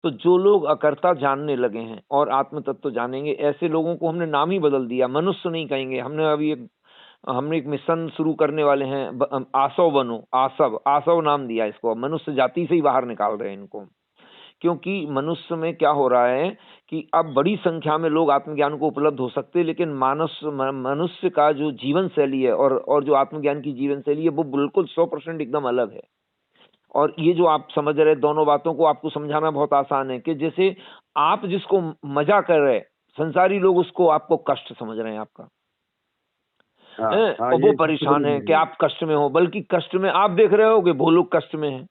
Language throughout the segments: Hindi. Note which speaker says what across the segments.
Speaker 1: तो जो लोग अकर्ता जानने लगे हैं और आत्म तत्व जानेंगे, ऐसे लोगों को हमने नाम ही बदल दिया, मनुष्य नहीं कहेंगे। हमने एक मिशन शुरू करने वाले हैं, आसव बनो, आसव नाम दिया इसको। मनुष्य जाति से ही बाहर निकाल रहे हैं इनको, क्योंकि मनुष्य में क्या हो रहा है कि अब बड़ी संख्या में लोग आत्मज्ञान को उपलब्ध हो सकते हैं, लेकिन मनुष्य का जो जीवन शैली है और जो आत्मज्ञान की जीवन शैली है वो बिल्कुल 100% एकदम अलग है। और ये जो आप समझ रहे दोनों बातों को, आपको समझाना बहुत आसान है कि जैसे आप जिसको मजा कर रहे, संसारी लोग उसको आपको कष्ट समझ रहे हैं आपका, और वो परेशान है कि आप कष्ट में हो, बल्कि कष्ट में आप देख रहे हो कि वो लोग कष्ट में हैं।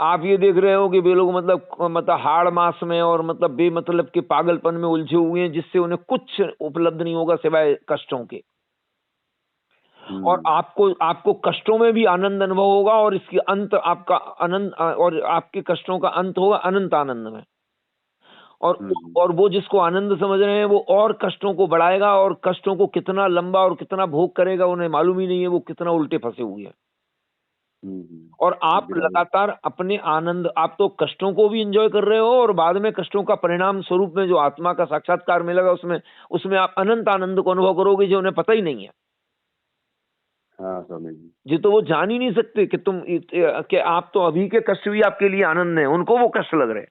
Speaker 1: आप ये देख रहे हो कि वे लोग मतलब हाड़ मास में और मतलब बेमतलब के पागलपन में उलझे हुए हैं, जिससे उन्हें कुछ उपलब्ध नहीं होगा सिवाय कष्टों के। और आपको कष्टों में भी आनंद अनुभव होगा, और इसके अंत आपका आनंद, और आपके कष्टों का अंत होगा अनंत आनंद में। और वो जिसको आनंद समझ रहे हैं वो और कष्टों को बढ़ाएगा, और कष्टों को कितना लंबा और कितना भोग करेगा उन्हें मालूम ही नहीं है, वो कितना उल्टे फंसे हुए हैं। और आप लगातार अपने आनंद, आप तो कष्टों को भी एंजॉय कर रहे हो, और बाद में कष्टों का परिणाम स्वरूप में जो आत्मा का साक्षात्कार मिलेगा, उसमें आप अनंत आनंद को अनुभव करोगे, जो उन्हें पता ही नहीं है।
Speaker 2: हाँ स्वामी जी,
Speaker 1: जी, तो वो जान ही नहीं सकते कि आप तो अभी के कष्ट भी आपके लिए आनंद है, उनको वो कष्ट लग रहे हैं।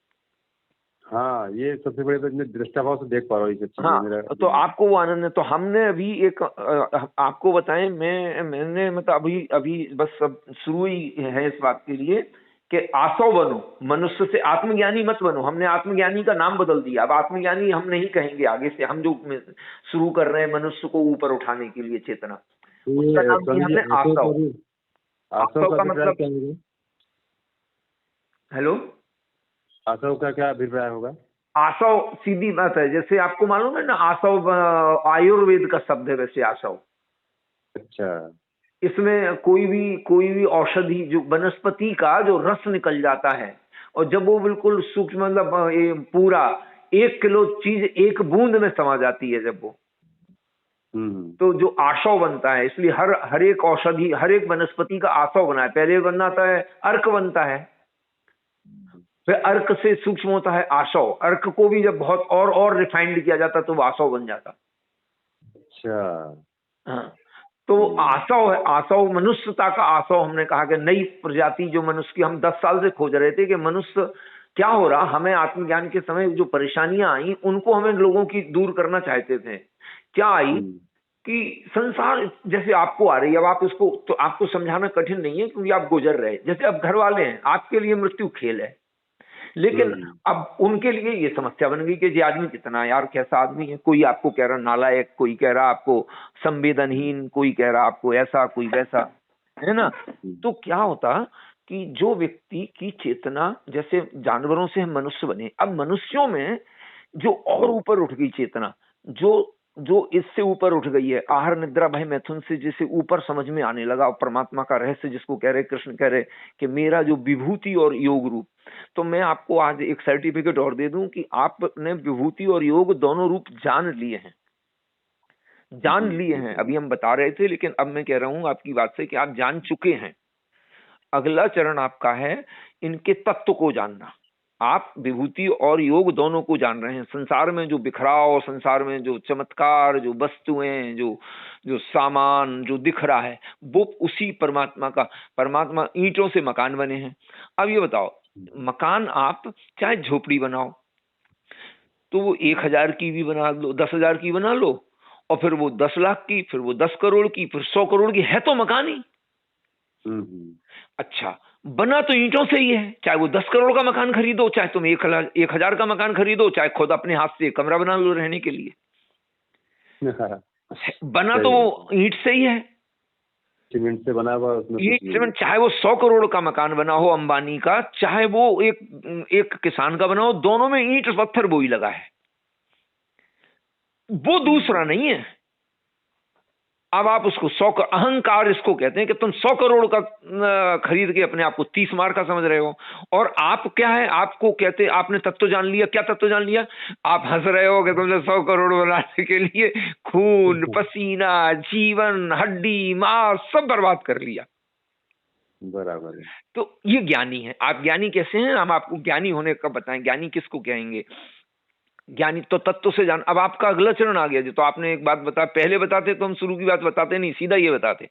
Speaker 2: हाँ, ये सबसे बड़े, तो दृष्टाभाव से देख पा रहा हूँ ये चीजें।
Speaker 1: हाँ, तो आपको वो आनंद है। तो हमने अभी एक आपको बताएं, मैंने मतलब अभी बस सब शुरू ही है इस बात के लिए कि आसव बनो, मनुष्य से आत्मज्ञानी मत बनो। हमने आत्मज्ञानी का नाम बदल दिया, अब आत्मज्ञानी हम नहीं कहेंगे आगे से। हम जो शुरू कर रहे हैं मनुष्य को ऊपर उठाने के लिए चेतना, उसका नाम दिया हमने आसव। आसव का मतलब, हेलो,
Speaker 2: आसव का क्या अभिप्राय होगा?
Speaker 1: आसव सीधी बात है, जैसे आपको मालूम है ना, आसव आयुर्वेद का शब्द है वैसे आसव।
Speaker 2: अच्छा।
Speaker 1: इसमें कोई भी औषधि, जो वनस्पति का जो रस निकल जाता है, और जब वो बिल्कुल सूक्ष्म, मतलब पूरा 1 किलो चीज 1 बूंद में समा जाती है जब वो, तो जो आसव बनता है। इसलिए हर एक औषधि, हर एक वनस्पति का आसव बना है। पहले बनाता है अर्क बनता है, फिर अर्क से सूक्ष्म होता है आसव। अर्क को भी जब बहुत और रिफाइंड किया जाता तो वो आसव बन जाता।
Speaker 2: अच्छा।
Speaker 1: हाँ, तो आसव है, आसव मनुष्यता का आसव। हमने कहा कि नई प्रजाति जो मनुष्य की, हम 10 साल से खोज रहे थे कि मनुष्य क्या हो रहा। हमें आत्मज्ञान के समय जो परेशानियां आई, उनको हमें लोगों की दूर करना चाहते थे। क्या आई कि संसार जैसे आपको आ रही है, अब आप इसको, तो आपको समझाना कठिन नहीं है, क्योंकि आप गुजर रहे। जैसे अब घर वाले हैं, आपके लिए मृत्यु खेल है, लेकिन अब उनके लिए ये समस्या बन गई कि ये आदमी कितना, यार कैसा आदमी है। कोई आपको कह रहा नालायक, कोई कह रहा आपको संवेदनहीन, कोई कह रहा आपको ऐसा, कोई वैसा, है ना। तो क्या होता कि जो व्यक्ति की चेतना, जैसे जानवरों से हम मनुष्य बने, अब मनुष्यों में जो और ऊपर उठ गई चेतना, जो इससे ऊपर उठ गई है, आहार निद्रा भय मैथुन से जिसे ऊपर समझ में आने लगा, और परमात्मा का रहस्य जिसको कह रहे, कृष्ण कह रहे कि मेरा जो विभूति और योग रूप। तो मैं आपको आज एक सर्टिफिकेट और दे दूं कि आपने विभूति और योग दोनों रूप जान लिए हैं। अभी हम बता रहे थे, लेकिन अब मैं कह रहा हूं आपकी बात से कि आप जान चुके हैं। अगला चरण आपका है इनके तत्व को जानना। आप विभूति और योग दोनों को जान रहे हैं। संसार में जो बिखराव, संसार में जो चमत्कार, जो वस्तुएं, जो सामान जो दिख रहा है, वो उसी परमात्मा का। परमात्मा ईंटों से मकान बने हैं। अब ये बताओ, मकान आप चाहे झोपड़ी बनाओ, तो वो 1000 की भी बना लो, 10,000 की बना लो, और फिर वो 10 लाख की, फिर वो 10 करोड़ की, फिर 100 करोड़ की, है तो मकान ही। अच्छा, बना तो ईंटों से ही है। चाहे वो 10 करोड़ का मकान खरीदो, चाहे तुम 1,000 का मकान खरीदो, चाहे खुद अपने हाथ से कमरा बना लो रहने के लिए, बना तो वो ईंट से ही है,
Speaker 2: सीमेंट से बना हुआ।
Speaker 1: सीमेंट, चाहे वो 100 करोड़ का मकान बना हो अंबानी का, चाहे वो एक किसान का बना हो, दोनों में ईंट पत्थर वो ही लगा है, वो दूसरा नहीं है। अब आप उसको अहंकार इसको कहते हैं कि तुम 100 करोड़ का खरीद के अपने आप को 30 मार का समझ रहे हो। और आप क्या है, आपको कहते हैं आपने तत्व जान लिया। क्या तत्व जान लिया? आप हंस रहे हो कि तुमने 100 करोड़ बनाने के लिए खून पसीना जीवन हड्डी मांस सब बर्बाद कर लिया।
Speaker 2: बराबर है।
Speaker 1: तो ये ज्ञानी है। आप ज्ञानी कैसे हैं, हम आपको ज्ञानी होने का बताएं। ज्ञानी किसको कहेंगे? ज्ञानी तो तत्व से जान। अब आपका अगला चरण आ गया जी। तो आपने एक बात बता, पहले बताते तो हम शुरू की बात बताते नहीं, सीधा ये बताते।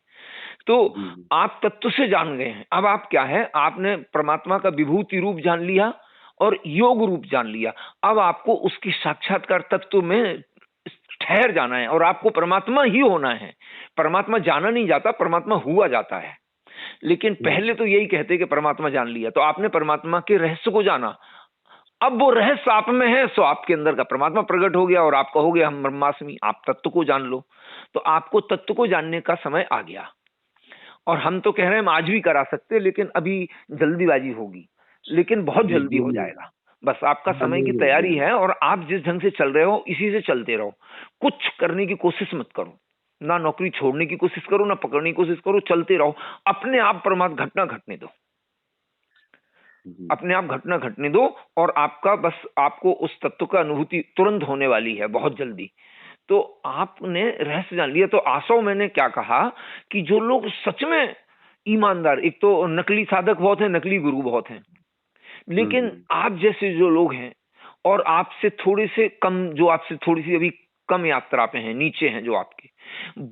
Speaker 1: तो
Speaker 2: जी जी।
Speaker 1: आप तत्व से जान गए हैं। अब आप क्या है, आपने परमात्मा का विभूति रूप जान लिया और योग रूप जान लिया। अब आपको उसकी साक्षात्कार तत्व में ठहर जाना है और आपको परमात्मा ही होना है। परमात्मा जाना नहीं जाता, परमात्मा हुआ जाता है। लेकिन पहले तो यही कहते कि परमात्मा जान लिया, तो आपने परमात्मा के रहस्य को जाना। अब वो रहस्य आप में है, सो आपके अंदर का परमात्मा प्रकट हो गया और आप कहोगे हम ब्रह्मास्मि। आप तत्व को जान लो। तो आपको तत्व को जानने का समय आ गया। और हम तो कह रहे हैं हम आज भी करा सकते, लेकिन अभी जल्दीबाजी होगी, लेकिन बहुत
Speaker 2: जी
Speaker 1: जल्दी
Speaker 2: जी
Speaker 1: हो
Speaker 2: जी।
Speaker 1: जाएगा। बस आपका
Speaker 2: हाँ
Speaker 1: समय की
Speaker 2: जल्दी हो
Speaker 1: तैयारी
Speaker 2: जाएगा।
Speaker 1: है और आप जिस ढंग से चल रहे हो इसी से चलते रहो। कुछ करने की कोशिश मत करो, ना नौकरी छोड़ने की कोशिश करो, ना पकड़ने की कोशिश करो, चलते रहो। अपने आप परमात्मा घटना घटने दो,
Speaker 2: जी।
Speaker 1: अपने आप घटना घटने दो। और आपका बस आपको उस तत्व का अनुभूति तुरंत होने वाली है, बहुत जल्दी। तो आपने रहस्य जान लिया। तो आसव मैंने क्या कहा कि जो लोग सच में ईमानदार, एक तो नकली साधक बहुत हैं, नकली गुरु बहुत हैं, लेकिन
Speaker 2: हम्म।
Speaker 1: आप जैसे जो लोग हैं और आपसे थोड़े से कम, जो आपसे थोड़ी सी अभी कम यात्रा पे हैं, नीचे हैं जो आपके,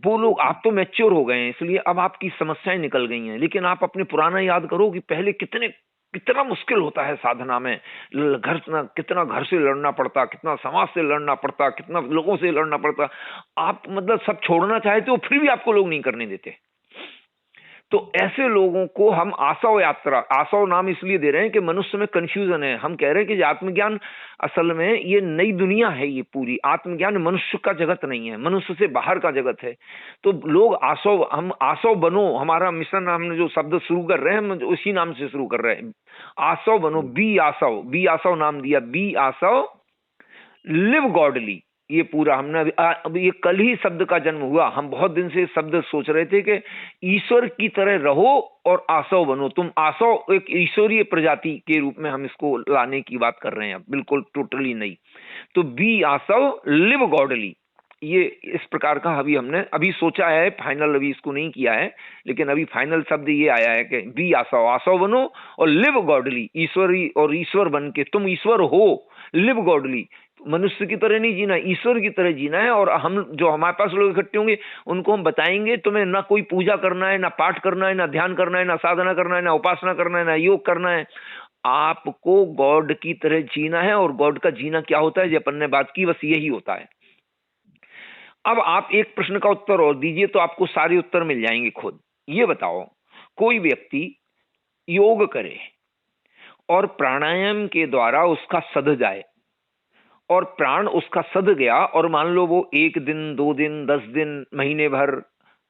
Speaker 1: वो लोग,
Speaker 2: जी
Speaker 1: आप तो मैच्योर हो गए हैं इसलिए अब आपकी समस्याएं निकल गई हैं। लेकिन आप अपने पुराना याद करो कि पहले कितना मुश्किल होता है साधना में। कितना घर से लड़ना पड़ता, कितना समाज से लड़ना पड़ता, कितना लोगों से लड़ना पड़ता। आप मतलब सब छोड़ना चाहते हो, फिर भी आपको लोग नहीं करने देते। तो ऐसे लोगों को हम आसव यात्रा, आसव नाम इसलिए दे रहे हैं कि मनुष्य में कंफ्यूजन है। हम कह रहे हैं कि आत्मज्ञान असल में ये नई दुनिया है, ये पूरी आत्मज्ञान मनुष्य का जगत नहीं है, मनुष्य से बाहर का जगत है। तो लोग आसव, हम आसव बनो, हमारा मिशन, हमने जो शब्द शुरू कर रहे हैं हम उसी नाम से शुरू कर रहे हैं। आसव बनो, बी आसव, बी आसव नाम दिया, बी आसव, लिव गॉडली। ये पूरा हमने अभी ये कल ही शब्द का जन्म हुआ। हम बहुत दिन से शब्द सोच रहे थे कि ईश्वर की तरह रहो और आसव बनो। तुम आसव एक ईश्वरीय प्रजाति के रूप में हम इसको लाने की बात कर रहे हैं, बिल्कुल टोटली नहीं। तो बी आसव, लिव गॉडली, ये इस प्रकार का अभी हमने अभी सोचा है, फाइनल अभी इसको नहीं किया है, लेकिन अभी फाइनल शब्द ये आया है कि बी आसव, आसव बनो और लिव गॉडली, ईश्वरी और ईश्वर बन के तुम ईश्वर हो। लिव गॉडली, मनुष्य की तरह नहीं जीना, ईश्वर की तरह जीना है। और हम जो हमारे पास लोग इकट्ठे होंगे उनको हम बताएंगे तुम्हें ना कोई पूजा करना है, ना पाठ करना है, ना ध्यान करना है, ना साधना करना है, ना उपासना करना है, ना योग करना है। आपको गॉड की तरह जीना है। और गॉड का जीना क्या होता है, जो अपन ने बात की, बस यही होता है। अब आप एक प्रश्न का उत्तर और दीजिए तो आपको सारे उत्तर मिल जाएंगे खुद। ये बताओ, कोई व्यक्ति योग करे और प्राणायाम के द्वारा उसका सध जाए और प्राण उसका सध गया, और मान लो वो 1 दिन 2 दिन 10 दिन महीने भर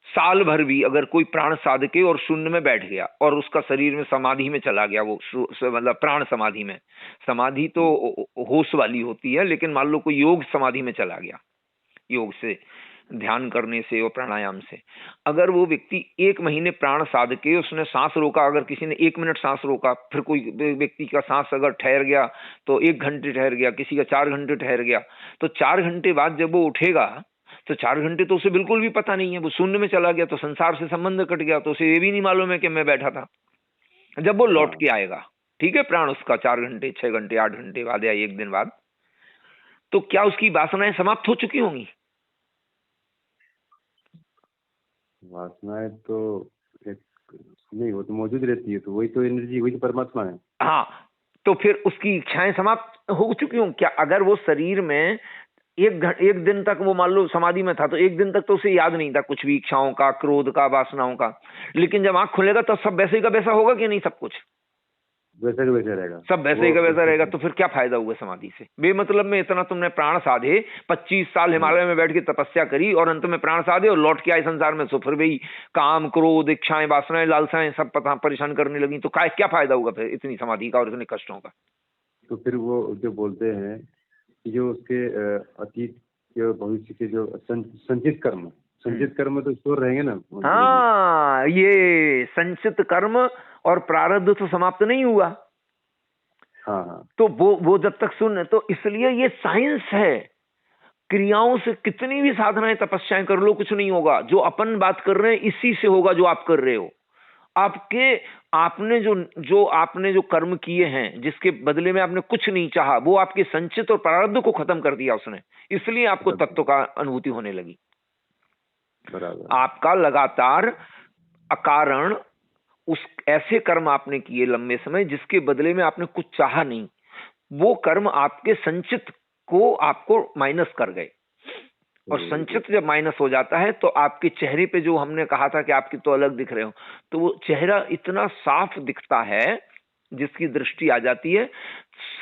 Speaker 1: साल भर भी अगर कोई प्राण साध के और शून्य में बैठ गया और उसका शरीर में समाधि में चला गया, वो मतलब प्राण समाधि में, समाधि तो होश वाली होती है, लेकिन मान लो कोई योग समाधि में चला गया, योग से, ध्यान करने से और प्राणायाम से, अगर वो व्यक्ति 1 महीने प्राण साध के उसने सांस रोका, अगर किसी ने 1 मिनट सांस रोका, फिर कोई व्यक्ति का सांस अगर ठहर गया तो 1 घंटे ठहर गया, किसी का 4 घंटे ठहर गया, तो 4 घंटे बाद जब वो उठेगा तो 4 घंटे तो उसे बिल्कुल भी पता नहीं है, वो शून्य में चला गया, तो संसार से संबंध कट गया, तो उसे ये भी नहीं मालूम है कि मैं बैठा था। जब वो लौट के आएगा, ठीक है, प्राण उसका 4 घंटे 6 घंटे 8 घंटे बाद या 1 दिन बाद, तो क्या उसकी वासनाएं समाप्त हो चुकी होंगी?
Speaker 2: वासनाएं तो एक नहीं, वो तो मौजूद रहती है, तो वही तो एनर्जी, वही तो परमात्मा है।
Speaker 1: हाँ, तो फिर उसकी इच्छाएं समाप्त हो चुकी हों क्या? अगर वो शरीर में एक दिन तक वो मान लो समाधि में था, तो 1 दिन तक तो उसे याद नहीं था कुछ भी, इच्छाओं का, क्रोध का, वासनाओं का, लेकिन जब आंख खुलेगा तो सब वैसे ही का वैसा होगा कि नहीं? सब कुछ
Speaker 2: वैसा का वैसा रहेगा,
Speaker 1: सब वैसे ही का वैसा रहेगा। तो फिर क्या फायदा हुआ समाधि से? बेमतलब में इतना तुमने प्राण साधे, 25 साल हिमालय में बैठ के तपस्या करी और अंत में प्राण साधे और लौट के आए संसार में, तो फिर वही काम, क्रोध, इच्छाएं, वासनाएं, लालसाएं सब परेशान करने लगी, तो क्या फायदा होगा फिर इतनी समाधि का और इतने कष्टों का?
Speaker 2: तो फिर वो जो बोलते हैं कि जो उसके अतीत के भविष्य के जो संचित कर्म तो स्टोर रहेंगे ना।
Speaker 1: हाँ, ये संचित कर्म और प्रारब्ध तो समाप्त नहीं हुआ।
Speaker 2: हाँ हाँ।
Speaker 1: तो वो जब तक सुन, तो इसलिए ये साइंस है। क्रियाओं से कितनी भी साधनाएं तपस्याएं कर लो, कुछ नहीं होगा। जो अपन बात कर रहे हैं इसी से होगा जो आप कर रहे हो। आपके आपने जो कर्म किए हैं, जिसके बदले में आपने कुछ नहीं चाहा, वो आपके संचित और प्रारब्ध को खत्म कर दिया उसने, इसलिए आपको तत्व का अनुभूति होने लगी।
Speaker 2: बराबर।
Speaker 1: आपका लगातार अकारण उस ऐसे कर्म आपने किए लंबे समय जिसके बदले में आपने कुछ चाहा नहीं, वो कर्म आपके संचित को आपको माइनस कर गए। और संचित जब माइनस हो जाता है तो आपके चेहरे पे, जो हमने कहा था कि आपकी तो अलग दिख रहे हो, तो वो चेहरा इतना साफ दिखता है, जिसकी दृष्टि आ जाती है,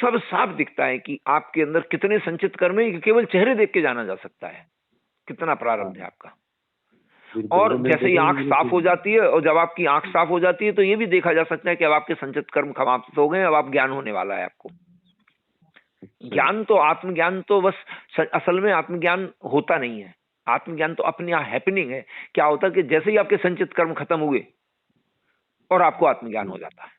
Speaker 1: सब साफ दिखता है कि आपके अंदर कितने संचित कर्म है, केवल चेहरे देख के जाना जा सकता है कितना प्रारब्ध है आपका। और जैसे ही आंख साफ हो जाती है, और जब आपकी आंख साफ हो जाती है तो ये भी देखा जा सकता है कि अब आपके संचित कर्म समाप्त हो गए, अब आप ज्ञान होने वाला है आपको। ज्ञान तो, आत्मज्ञान तो बस असल में आत्मज्ञान होता नहीं है, आत्मज्ञान तो अपने यहाँ हैपनिंग है। क्या होता है कि जैसे ही आपके संचित कर्म खत्म हुए और आपको आत्मज्ञान हो जाता है।